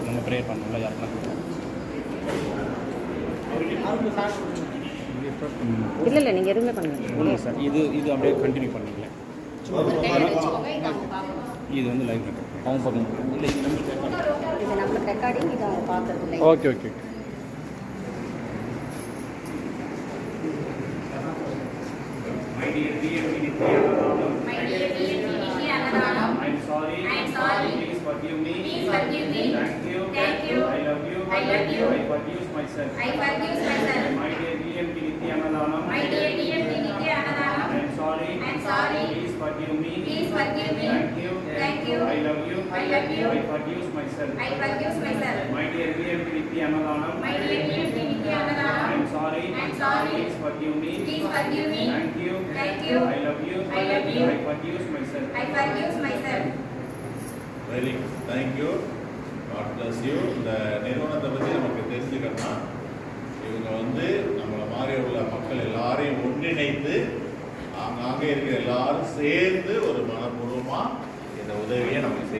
நம்ம ப்ரேயர் பண்ணல யாருன்னா இல்லை நீங்கள் எதுவுமே பண்ணுங்க இல்லை சார். இது அப்படியே கண்டினியூ பண்ணிக்கல. இது வந்து லைவ் ரெக்கார்ட் அவங்க பார்க்கணும். இல்லை இது நம்மளுக்கு ரெக்கார்டிங். இது அவங்க பார்க்கறது. Okay okay. My dear I'm sorry. Please forgive me. Thank you. I love you. I forgive myself. My dear Nitya Annadanam. I'm sorry. Please forgive me. Thank you. I love you. I forgive myself. My dear Nitya Annadanam. I'm sorry. Please forgive me. Thank you. I love you. I forgive myself. Very good. Thank you. God bless you. இந்த நிறுவனத்தை பற்றி நமக்கு தெரிஞ்சுக்கணும். இவங்க வந்து நம்மளை மாதிரி உள்ள மக்கள் எல்லாரையும் ஒன்றிணைத்து அங்கே இருக்கிற எல்லாரும் சேர்ந்து ஒரு மனப்பூர்வமாக இந்த உதவியை நமக்கு